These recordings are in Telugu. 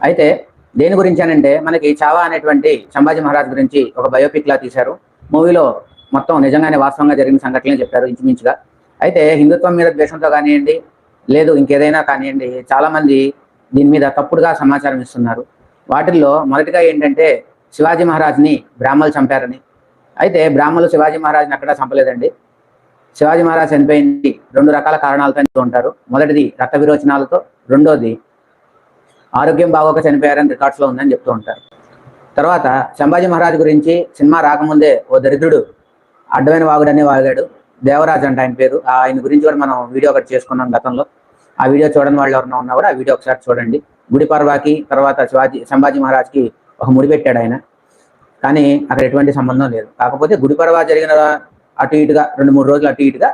అయితే దేని గురించి అనంటే మనకి చావా అనేటువంటి సంభాజీ మహారాజ్ గురించి ఒక బయోపిక్ లా తీశారు. మూవీలో మొత్తం నిజంగానే వాస్తవంగా జరిగిన సంఘటనలు చెప్పారు ఇంచుమించుగా. అయితే హిందుత్వం మీద ద్వేషంతో కానివ్వండి, లేదు ఇంకేదైనా కానివ్వండి, చాలా మంది దీని మీద తప్పుడుగా సమాచారం ఇస్తున్నారు. వాటిల్లో మొదటిగా ఏంటంటే శివాజీ మహారాజ్ని బ్రాహ్మణులు చంపారని. అయితే బ్రాహ్మణులు శివాజీ మహారాజ్ని అక్కడ చంపలేదండి. శివాజీ మహారాజ్ చనిపోయింది 2 రకాల కారణాలతో చెప్తూ ఉంటారు. మొదటిది రక్త విరోచనాలతో, రెండోది ఆరోగ్యం బాగోక చనిపోయారని రికార్డ్స్లో ఉందని చెప్తూ ఉంటారు. తర్వాత సంభాజీ మహారాజ్ గురించి సినిమా రాకముందే ఓ దరిద్రుడు అడ్డమైన వాగుడనే వాగాడు. దేవరాజ్ అంట ఆయన పేరు. ఆయన గురించి కూడా మనం వీడియో ఒకటి చేసుకున్నాం గతంలో. ఆ వీడియో చూడని వాళ్ళు ఎవరైనా ఉన్నా కూడా ఆ వీడియో ఒకసారి చూడండి. గుడి పర్వాకి తర్వాత సంభాజీ మహారాజ్కి ఒక ముడి పెట్టాడు ఆయన, కానీ అక్కడ ఎటువంటి సంబంధం లేదు. కాకపోతే గుడి పర్వా జరిగిన అటు ఇటుగా 2-3 రోజులు అటు ఇటుగా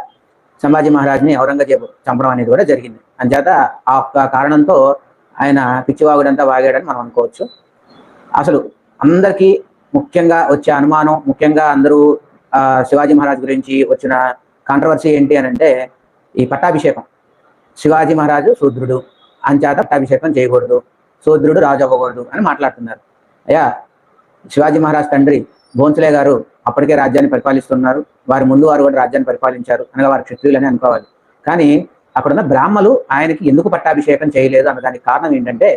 సంభాజీ మహారాజ్ని ఔరంగజేబు చంపడం అనేది కూడా జరిగింది. అంచేత ఆ ఒక్క కారణంతో ఆయన పిచ్చివాగుడంతా వాగాడని మనం అనుకోవచ్చు. అసలు అందరికీ ముఖ్యంగా వచ్చే అనుమానం, ముఖ్యంగా అందరూ శివాజీ మహారాజ్ గురించి వచ్చిన కాంట్రవర్సీ ఏంటి అని అంటే ఈ పట్టాభిషేకం. శివాజీ మహారాజు శూద్రుడు, అంచేత పట్టాభిషేకం చేయకూడదు, శూద్రుడు రాజు అవ్వకూడదు అని మాట్లాడుతున్నారు. అయ్యా, శివాజీ మహారాజ్ తండ్రి భోన్స్లే గారు అప్పటికే రాజ్యాన్ని పరిపాలిస్తున్నారు. వారి ముందు వారు కూడా రాజ్యాన్ని పరిపాలించారు, అనగా వారి క్షత్రియులని అనుకోవాలి. కానీ అక్కడున్న బ్రాహ్మలు ఆయనకి ఎందుకు పట్టాభిషేకం చేయలేదు అన్నదానికి కారణం ఏంటంటే,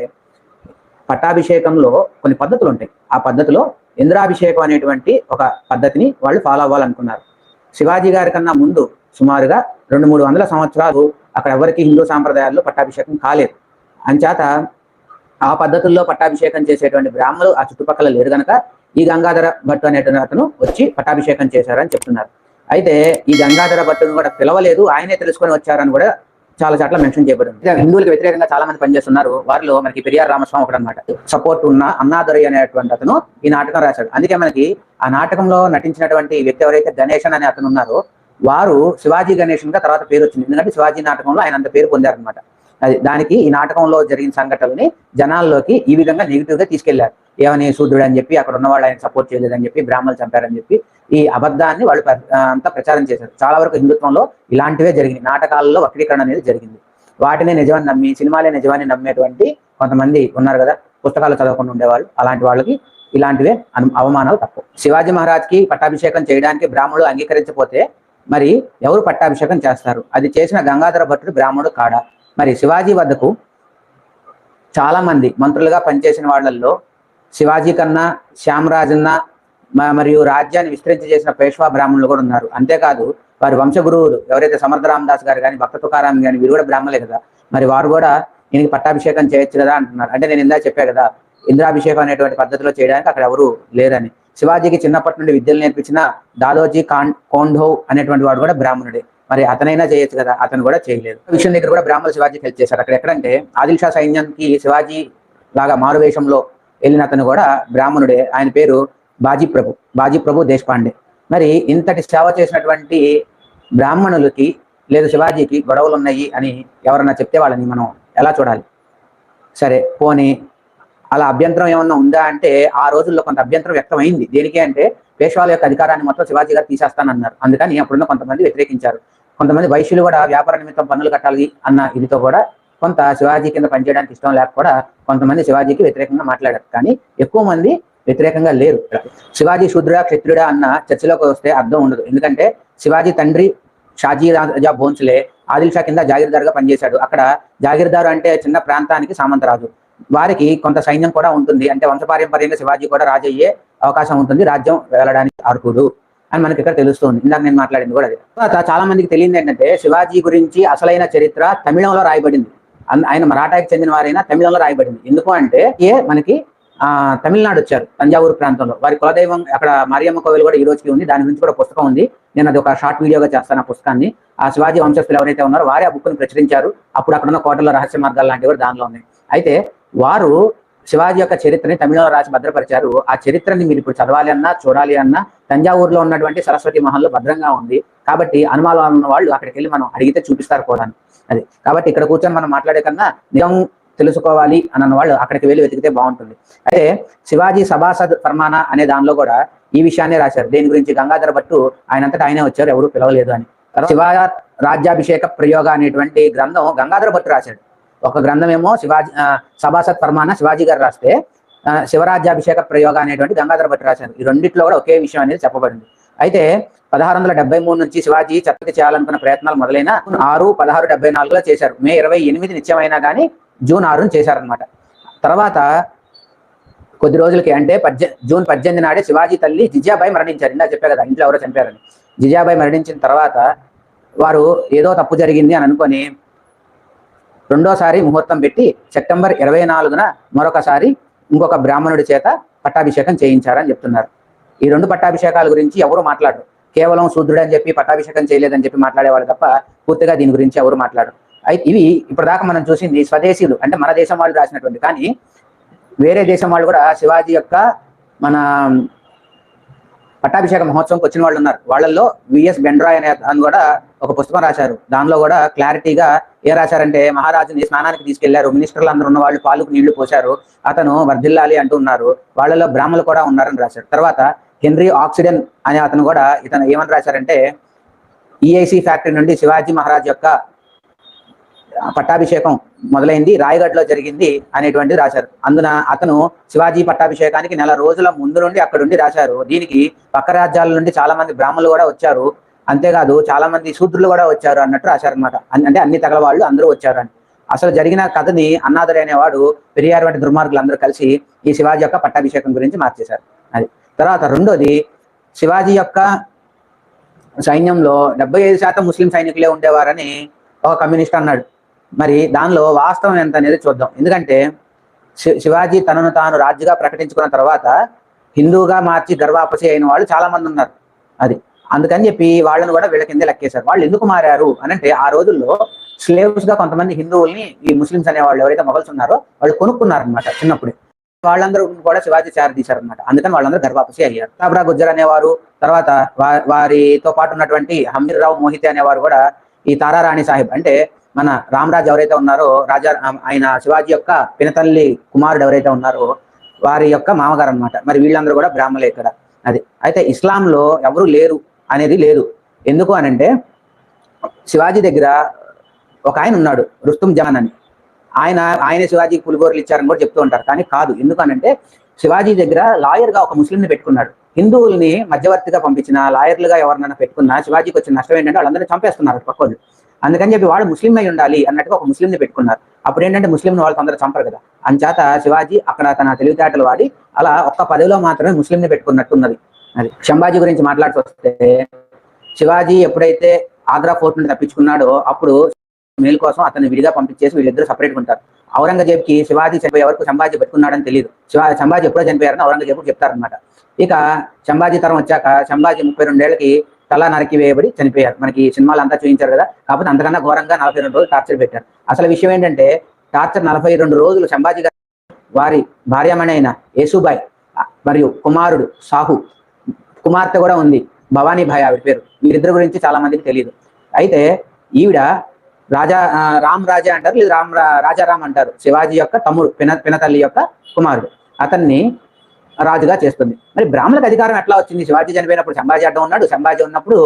పట్టాభిషేకంలో కొన్ని పద్ధతులు ఉంటాయి. ఆ పద్ధతిలో ఇంద్రాభిషేకం అనేటువంటి ఒక పద్ధతిని వాళ్ళు ఫాలో అవ్వాలనుకున్నారు. శివాజీ గారి కన్నా ముందు సుమారుగా 200-300 సంవత్సరాలు అక్కడ ఎవరికి హిందూ సాంప్రదాయాల్లో పట్టాభిషేకం కాలేదు. అంచేత ఆ పద్ధతుల్లో పట్టాభిషేకం చేసేటువంటి బ్రాహ్మలు ఆ చుట్టుపక్కల లేరు కనుక ఈ గంగాధర భట్టు అనేటువంటి అతను వచ్చి పట్టాభిషేకం చేశారని చెప్తున్నారు. అయితే ఈ గంగాధర భట్టును కూడా పిలవలేదు, ఆయనే తెలుసుకొని వచ్చారని కూడా చాలా చోట్ల మెన్షన్ చేయబడింది. హిందువులకు వ్యతిరేకంగా చాలా మంది పనిచేస్తున్నారు. వారిలో మనకి పెరియార్ రామస్వామి ఒకటి అనమాట. సపోర్ట్ ఉన్న అన్నాదురై అనేటువంటి అతను ఈ నాటకం రాశాడు. అందుకే మనకి ఆ నాటకంలో నటించినటువంటి వ్యక్తి ఎవరైతే గణేశన్ అనే అతను ఉన్నారో వారు శివాజీ గణేశన్ గా తర్వాత పేరు వచ్చింది. ఎందుకంటే శివాజీ నాటకంలో ఆయన అంత పేరు పొందారనమాట. అది దానికి ఈ నాటకంలో జరిగిన సంఘటనల్ని జనాల్లోకి ఈ విధంగా నెగిటివ్ గా తీసుకెళ్లారు. ఏమని శూద్రుడు అని చెప్పి, అక్కడ ఉన్న వాళ్ళు ఆయన సపోర్ట్ చేయలేదని చెప్పి, బ్రాహ్మణులు చంపారని చెప్పి ఈ అబద్ధాన్ని వాళ్ళు అంతా ప్రచారం చేశారు. చాలా వరకు హిందుత్వంలో ఇలాంటివే జరిగింది. నాటకాలలో వక్రీకరణ అనేది జరిగింది. వాటినే నిజమని నమ్మి, సినిమాలే నిజమని నమ్మేటువంటి కొంతమంది ఉన్నారు కదా, పుస్తకాలు చదవకుండా ఉండేవాళ్ళు. అలాంటి వాళ్ళకి ఇలాంటివే అవమానాలు తప్పవు. శివాజీ మహారాజ్కి పట్టాభిషేకం చేయడానికి బ్రాహ్మణులు అంగీకరించకపోతే మరి ఎవరు పట్టాభిషేకం చేస్తారు? అది చేసిన గంగాధర భట్టుడు బ్రాహ్మణుడు కాడా? మరి శివాజీ వద్దకు చాలా మంది మంత్రులుగా పనిచేసిన వాళ్ళల్లో శివాజీ కన్నా శ్యామరాజన్న మరియు రాజ్యాన్ని విస్తరించి చేసిన పేష్వా బ్రాహ్మణులు కూడా ఉన్నారు. అంతేకాదు వారి వంశగురువులు ఎవరైతే సమర్థ రామదాస్ గారు కానీ, భక్త తుకారాం కానీ, వీరు కూడా బ్రాహ్మణులే కదా. మరి వారు కూడా ఈయనకి పట్టాభిషేకం చేయొచ్చు కదా అంటున్నారు. అంటే నేను ఇందా చెప్పా కదా, ఇంద్రాభిషేకం అనేటువంటి పద్ధతిలో చేయడానికి అక్కడ ఎవరు లేరని. శివాజీకి చిన్నప్పటి నుండి విద్యలు నేర్పించిన దాదోజీ కోంఢవ్ అనేటువంటి వాడు కూడా బ్రాహ్మణుడే. మరి అతనైనా చేయొచ్చు కదా, అతను కూడా చేయలేదు. విషయం దగ్గర కూడా బ్రాహ్మణులు శివాజీకి హెల్ప్ చేశారు. అక్కడ ఎక్కడంటే ఆదిల్ షా సైన్యానికి శివాజీ లాగా మారువేషంలో వెళ్ళిన అతను కూడా బ్రాహ్మణుడే. ఆయన పేరు బాజీ ప్రభు దేశపాండే. మరి ఇంతటి సేవ చేసినటువంటి బ్రాహ్మణులకి లేదు శివాజీకి గొడవలు ఉన్నాయి అని ఎవరన్నా చెప్తే వాళ్ళని మనం ఎలా చూడాలి? సరే పోనీ అలా అభ్యంతరం ఏమన్నా ఉందా అంటే ఆ రోజుల్లో కొంత అభ్యంతరం వ్యక్తం అయింది. దేనికి అంటే పేష్వాల యొక్క అధికారాన్ని మొత్తం శివాజీ గారు తీసేస్తానన్నారు. అందుకని అప్పుడున్న కొంతమంది వ్యతిరేకించారు. కొంతమంది వైశ్యులు కూడా వ్యాపార నిమిత్తం పన్నులు కట్టాలి అన్న ఇదితో కూడా కొంత శివాజీ కింద పనిచేయడానికి ఇష్టం లేక కూడా కొంతమంది శివాజీకి వ్యతిరేకంగా మాట్లాడారు. కానీ ఎక్కువ మంది వ్యతిరేకంగా లేరు. శివాజీ శూద్రుడా క్షత్రుడా అన్న చర్చలోకి వస్తే అర్థం ఉండదు. ఎందుకంటే శివాజీ తండ్రి షాజీ రాజా భోన్స్లే ఆదిల్ షా కింద జాగీర్దారుగా పనిచేశాడు. అక్కడ జాగీర్దారు అంటే చిన్న ప్రాంతానికి సామంతరాజు. వారికి కొంత సైన్యం కూడా ఉంటుంది. అంటే వంశపారంపర్యంగా శివాజీ కూడా రాజు అయ్యే అవకాశం ఉంటుంది, రాజ్యం వెళ్ళడానికి అర్హుడు అని మనకి ఇక్కడ తెలుస్తుంది. ఇందాక నేను మాట్లాడింది కూడా అది. తర్వాత చాలా మందికి తెలియదు ఏంటంటే శివాజీ గురించి అసలైన చరిత్ర తమిళంలో రాయబడింది. ఆయన మరాఠాకి చెందిన వారైనా తమిళంలో రాయబడింది. ఎందుకు అంటే మనకి తమిళనాడు వచ్చారు, తంజావూరు ప్రాంతంలో. వారి కులదైవం అక్కడ మరియమ్మ కోవిల్ కూడా ఈ రోజుకి ఉంది. దాని గురించి కూడా పుస్తకం ఉంది. నేను అది ఒక షార్ట్ వీడియోగా చేస్తాను. ఆ పుస్తకాన్ని ఆ శివాజీ వంశస్థులు ఎవరైతే ఉన్నారో వారే ఆ బుక్ను ప్రచురించారు. అప్పుడు అక్కడ ఉన్న కోటలో రహస్య మార్గాలు లాంటివి కూడా దానిలో ఉన్నాయి. అయితే వారు శివాజీ యొక్క చరిత్రని తమిళంలో రాసి భద్రపరిచారు. ఆ చరిత్రని మీరు ఇప్పుడు చదవాలి అన్నా చూడాలి అన్నా తంజావూరులో ఉన్నటువంటి సరస్వతి మహల్లో భద్రంగా ఉంది. కాబట్టి అనుమానాలు ఉన్న వాళ్ళు అక్కడికి వెళ్ళి మనం అడిగితే చూపిస్తారు కూడా. అది కాబట్టి ఇక్కడ కూర్చొని మనం మాట్లాడే కన్నా నిజం తెలుసుకోవాలి అన్న వాళ్ళు అక్కడికి వెళ్ళి వెతికితే బాగుంటుంది. అయితే శివాజీ సభాసద్ ఫర్మానా అనే దానిలో కూడా ఈ విషయాన్ని రాశారు. దేని గురించి? గంగాధర భట్టు ఆయనంతటా ఆయనే వచ్చారు, ఎవరు పిలవలేదు అని. శివ రాజ్యాభిషేక ప్రయోగ అనేటువంటి గ్రంథం గంగాధర భట్టు రాశాడు. ఒక గ్రంథం ఏమో సభాసత్ పరమాన శివాజీ గారు రాస్తే, శివరాజ్యాభిషేక ప్రయోగ అనేటువంటి గంగాధర భట్ రాశారు. ఈ రెండిట్లో కూడా ఒకే విషయం అనేది చెప్పబడింది. అయితే 1673 నుంచి శివాజీ ఛత్రపతి చేయాలనుకున్న ప్రయత్నాలు మొదలైన 6/16/74లో చేశారు. మే 28 నిత్యమైనా కానీ జూన్ 6 చేశారనమాట. తర్వాత కొద్ది రోజులకి అంటే జూన్ 18 నాడే శివాజీ తల్లి జిజాబాయి మరణించారు. ఇందా చెప్పా కదా ఇంట్లో ఎవరో చనిపోయారని. జిజాబాయి మరణించిన తర్వాత వారు ఏదో తప్పు జరిగింది అని అనుకొని రెండోసారి ముహూర్తం పెట్టి సెప్టెంబర్ 24న మరొకసారి ఇంకొక బ్రాహ్మణుడి చేత పట్టాభిషేకం చేయించారని చెప్తున్నారు. ఈ రెండు పట్టాభిషేకాల గురించి ఎవరు మాట్లాడరు. కేవలం శూద్రుడు అని చెప్పి పట్టాభిషేకం చేయలేదని చెప్పి మాట్లాడేవాళ్ళు తప్ప పూర్తిగా దీని గురించి ఎవరు మాట్లాడరు. అయితే ఇవి ఇప్పటిదాకా మనం చూసింది స్వదేశీయులు అంటే మన దేశం వాళ్ళు రాసినటువంటి. కానీ వేరే దేశం వాళ్ళు కూడా శివాజీ యొక్క మన పట్టాభిషేక మహోత్సవంకి వచ్చిన వాళ్ళు ఉన్నారు. వాళ్ళల్లో విఎస్ బెండ్రాయ్ అనే అని కూడా ఒక పుస్తకం రాశారు. దానిలో కూడా క్లారిటీగా ఏ రాశారంటే, మహారాజుని స్నానానికి తీసుకెళ్లారు, మినిస్టర్లు అందరూ ఉన్న వాళ్ళు పాలుకు నీళ్లు పోశారు, అతను వర్ధిల్లాలి అంటూ ఉన్నారు, వాళ్ళలో బ్రాహ్మణులు కూడా ఉన్నారని రాశారు. తర్వాత హెన్రీ ఆక్సిడెన్ అనే అతను కూడా ఇతను ఏమని రాశారంటే, ఈఐసి ఫ్యాక్టరీ నుండి శివాజీ మహారాజ్ యొక్క పట్టాభిషేకం మొదలైంది, రాయగఢ్లో జరిగింది అనేటువంటిది రాశారు. అందున అతను శివాజీ పట్టాభిషేకానికి నెల రోజుల ముందు నుండి అక్కడుండి రాశారు. దీనికి పక్క రాజ్యాల నుండి చాలా మంది బ్రాహ్మణులు కూడా వచ్చారు, అంతేకాదు చాలా మంది శూద్రులు కూడా వచ్చారు అన్నట్టు రాశారనమాట. అంటే అన్ని తగల వాళ్ళు అందరూ వచ్చారు అని. అసలు జరిగిన కథని అన్నాదురై అనేవాడు, పెరియార్ వంటి దుర్మార్గులు అందరూ కలిసి ఈ శివాజీ యొక్క పట్టాభిషేకం గురించి మార్చేశారు. అది తర్వాత రెండోది, శివాజీ యొక్క సైన్యంలో 75% ముస్లిం సైనికులే ఉండేవారని ఒక కమ్యూనిస్ట్ అన్నాడు. మరి దానిలో వాస్తవం ఎంత అనేది చూద్దాం. ఎందుకంటే శివాజీ తనను తాను రాజుగా ప్రకటించుకున్న తర్వాత హిందూగా మార్చి గర్వాపసి అయిన వాళ్ళు చాలా మంది ఉన్నారు. అది అందుకని చెప్పి వాళ్ళను కూడా వీళ్ళ కింద లెక్కేశారు. వాళ్ళు ఎందుకు మారారు అని అంటే, ఆ రోజుల్లో స్లేవ్స్ గా కొంతమంది హిందువుల్ని ఈ ముస్లిమ్స్ అనే వాళ్ళు ఎవరైతే మొగల్స్ ఉన్నారో వాళ్ళు కొనుక్కున్నారనమాట చిన్నప్పుడే. వాళ్ళందరూ కూడా శివాజీ చేరదీశారనమాట. అందుకని వాళ్ళందరూ గర్వాపసి అయ్యారు. తాబ్రా గుజ్జర్ అనేవారు, తర్వాత వారితో పాటు ఉన్నటువంటి హమీర్ రావు మోహితే అనేవారు కూడా ఈ తారారాణి సాహిబ్ అంటే మన రామరాజు ఎవరైతే ఉన్నారో ఆయన శివాజీ యొక్క పినతల్లి కుమారుడు ఎవరైతే ఉన్నారో వారి యొక్క మామగారు అనమాట. మరి వీళ్ళందరూ కూడా బ్రాహ్మణులే ఇక్కడ. అది అయితే ఇస్లాంలో ఎవరు లేరు అనేది లేదు. ఎందుకు అనంటే, శివాజీ దగ్గర ఒక ఆయన ఉన్నాడు, రుస్తుం జహాన్ అని. ఆయన శివాజీకి పులిగోరలు ఇచ్చారని కూడా చెప్తూ ఉంటారు. కానీ కాదు. ఎందుకనంటే శివాజీ దగ్గర లాయర్గా ఒక ముస్లింని పెట్టుకున్నాడు. హిందువుల్ని మధ్యవర్తిగా పంపించిన లాయర్లుగా ఎవరినైనా పెట్టుకున్నా శివాజీకి వచ్చిన నష్టం ఏంటంటే వాళ్ళందరినీ చంపేస్తున్నారు పక్కోళ్ళు. అందుకని చెప్పి వాడు ముస్లిం అయి ఉండాలి అన్నట్టుగా ఒక ముస్లింని పెట్టుకున్నారు. అప్పుడు ఏంటంటే ముస్లింని వాళ్ళు తొందరగా చంపరు కదా. అంచేత శివాజీ అక్కడ తన తెలివితేటలు వాడి అలా ఒక్క పదవిలో మాత్రమే ముస్లింని పెట్టుకున్నట్టున్నది. అది సంభాజీ గురించి మాట్లాడుతూ వస్తే, శివాజీ ఎప్పుడైతే ఆగ్రా ఫోర్ట్ నుండి తప్పించుకున్నాడో అప్పుడు మేలు కోసం అతన్ని విడిగా పంపించేసి వీళ్ళిద్దరు సపరేట్గా ఉంటారు. ఔరంగజేబ్కి శివాజీ చనిపోయే వరకు సంభాజీ పెట్టుకున్నాడని తెలియదు. సంభాజీ ఎప్పుడో చనిపోయారని ఔరంగజేబు చెప్తారనమాట. ఇక సంభాజీ తరం వచ్చాక సంభాజీ 32 ఏళ్ళకి తల నరికి వేయబడి చనిపోయారు. మనకి సినిమాలు అంతా చూపించారు కదా. కాకపోతే అంతకన్నా ఘోరంగా 42 రోజులు టార్చర్ పెట్టారు. అసలు విషయం ఏంటంటే, టార్చర్ 42 రోజులు సంభాజీ గారు వారి భార్యమణి అయిన యేసుబాయ్ మరియు కుమారుడు సాహు, కుమార్తె కూడా ఉంది భవానీభాయ్ ఆవిడ పేరు. వీరిద్దరి గురించి చాలా మందికి తెలియదు. అయితే ఈవిడ రామ్ రాజా అంటారు, లేదా రాజారాం అంటారు. శివాజీ యొక్క తమ్ముడు, పినతల్లి యొక్క కుమారుడు. అతన్ని రాజుగా చేస్తుంది. మరి బ్రాహ్మణులకు అధికారం ఎట్లా వచ్చింది? శివాజీ చనిపోయినప్పుడు సంభాజీ అడ్డం ఉన్నాడు, సంభాజీ ఉన్నప్పుడు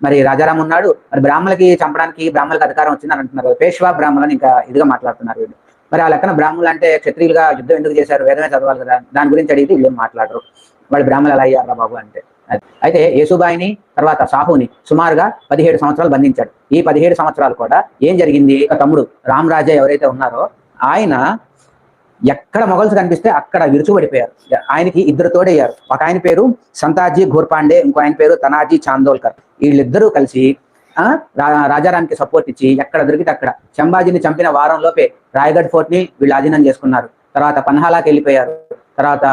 మరి రాజారాం ఉన్నాడు. మరి బ్రాహ్మణులకి చంపడానికి బ్రాహ్మణులకు అధికారం వచ్చింది అని అంటున్నారు. పేష్వా బ్రాహ్మణులని ఇంకా ఇదిగా మాట్లాడుతున్నారు వీళ్ళు. మరి ఆ లెక్కన బ్రాహ్మణులు అంటే క్షత్రియులుగా యుద్ధం ఎందుకు చేశారు? వేదమే చదవాలి కదా. దాని గురించి అడిగితే వీళ్ళు మాట్లాడరు. వాళ్ళు బ్రాహ్మణులు ఎలా అయ్యారా బాబు అంటే. అయితే యేసుబాయిని తర్వాత సాహుని సుమారుగా 17 సంవత్సరాలు బంధించాడు. ఈ 17 సంవత్సరాలు కూడా ఏం జరిగింది? తమ్ముడు రామ్ రాజా ఎవరైతే ఉన్నారో ఆయన ఎక్కడ మొగల్స్ కనిపిస్తే అక్కడ విరుచుబడిపోయారు. ఆయనకి 2 తోడయ్యారు. ఒక ఆయన పేరు సంతాజీ ఘోర్పాండే, ఇంకో ఆయన పేరు తనాజీ చాందోల్కర్. వీళ్ళిద్దరూ కలిసి రాజారాంకి సపోర్ట్ ఇచ్చి ఎక్కడ దొరికితే అక్కడ సంభాజీని చంపిన వారంలోపే రాయగఢ్ ఫోర్ట్ ని వీళ్ళు ఆధీనం చేసుకున్నారు. తర్వాత పన్హాలాకి వెళ్ళిపోయారు. తర్వాత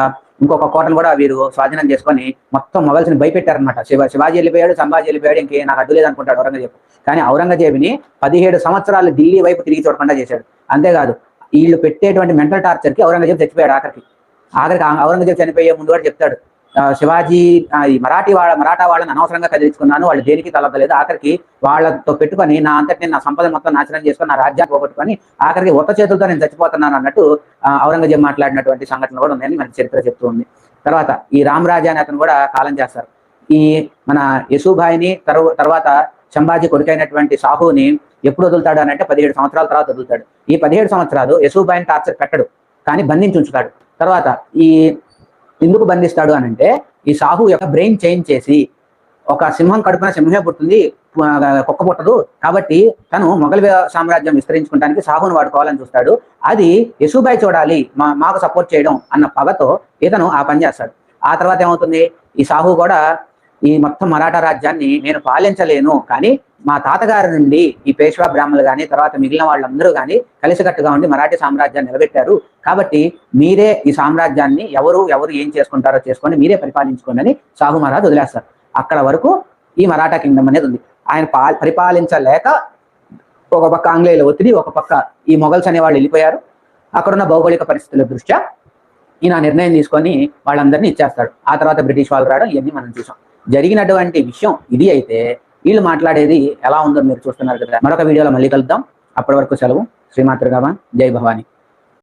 ఇంకొక కోటను కూడా వీరు స్వాధీనం చేసుకొని మొత్తం మొగల్స్ని భయపెట్టారనమాట. శివాజీ వెళ్ళిపోయాడు, సంభాజీ వెళ్ళిపోయాడు, ఇంకే నాకు అడ్డు లేదనుకుంటాడు ఔరంగజేబు. కానీ ఔరంగజేబుని 17 సంవత్సరాలు ఢిల్లీ వైపు తిరిగి చూడకుండా చేశాడు. అంతేకాదు వీళ్ళు పెట్టేటువంటి మెంటల్ టార్చర్కి ఔరంగజేబు చచ్చిపోయాడు. ఆఖరికి ఔరంగజేబు చనిపోయే ముందు కూడా చెప్తాడు, శివాజీ మరాఠా వాళ్ళని అనవసరంగా కదిలించుకున్నాను, వాళ్ళు దేనికి తలపలేదు, ఆఖరికి వాళ్ళతో పెట్టుకొని నా అంతటి నా సంపద మొత్తం నాశనం చేసుకొని నా రాజ్యాన్ని పోగొట్టుకొని ఆఖరికి ఒక్క చేతులతో నేను చచ్చిపోతున్నాను అన్నట్టు ఔరంగజేబు మాట్లాడినటువంటి సంఘటన కూడా ఉందని మనకి చరిత్ర చెప్తూ ఉంది. తర్వాత ఈ రామరాజా అని అతను కూడా కాలం చేస్తారు. ఈ మన యేసుబాయిని తర్వాత సంభాజీ కొడుకైనటువంటి సాహుని ఎప్పుడు వదులుతాడు అని అంటే 17 సంవత్సరాల తర్వాత వదులుతాడు. ఈ 17 సంవత్సరాలు యశోబాయిని టార్చర్ పెట్టడు, కానీ బంధించి ఉంచుతాడు. తర్వాత ఈ ఎందుకు బంధిస్తాడు అని అంటే ఈ సాహు యొక్క బ్రెయిన్ చేంజ్ చేసి, ఒక సింహం కడుపున సింహమే పుడుతుంది, కుక్క పుట్టదు, కాబట్టి తను మొఘల్ సామ్రాజ్యం విస్తరించుకోవడానికి సాహును వాడుకోవాలని చూస్తాడు. అది యశోబాయి చూడాలి, మాకు సపోర్ట్ చేయడం అన్న పగతో ఇతను ఆ పని చేస్తాడు. ఆ తర్వాత ఏమవుతుంది, ఈ సాహు కూడా ఈ మొత్తం మరాఠా రాజ్యాన్ని నేను పాలించలేను, కానీ మా తాతగారి నుండి ఈ పేష్వా బ్రాహ్మణులు కానీ తర్వాత మిగిలిన వాళ్ళందరూ కానీ కలిసికట్టుగా ఉండి మరాఠీ సామ్రాజ్యాన్ని నిలబెట్టారు, కాబట్టి మీరే ఈ సామ్రాజ్యాన్ని ఎవరు ఏం చేసుకుంటారో చేసుకొని మీరే పరిపాలించుకోండి అని సాహు మహారాజ్ వదిలేస్తారు. అక్కడ వరకు ఈ మరాఠా కింగ్డమ్ అనేది ఉంది. ఆయన పరిపాలించలేక ఒక పక్క ఆంగ్లేయుల ఒత్తిడి, ఒక పక్క ఈ మొఘల్స్ అనే వాళ్ళు వెళ్ళిపోయారు. అక్కడున్న భౌగోళిక పరిస్థితుల దృష్ట్యా ఈయన నిర్ణయం తీసుకొని వాళ్ళందరినీ ఇచ్చేస్తాడు. ఆ తర్వాత బ్రిటిష్ వాళ్ళు రావడం ఇవన్నీ మనం చూసాం. జరిగినటువంటి విషయం ఇది అయితే వీళ్ళు మాట్లాడేది ఎలా ఉందో మీరు చూస్తున్నారు కదా. మరొక వీడియోలో మళ్ళీ కలుద్దాం. అప్పటి వరకు సెలవు. శ్రీమాతృ భవాని. జై భవాని.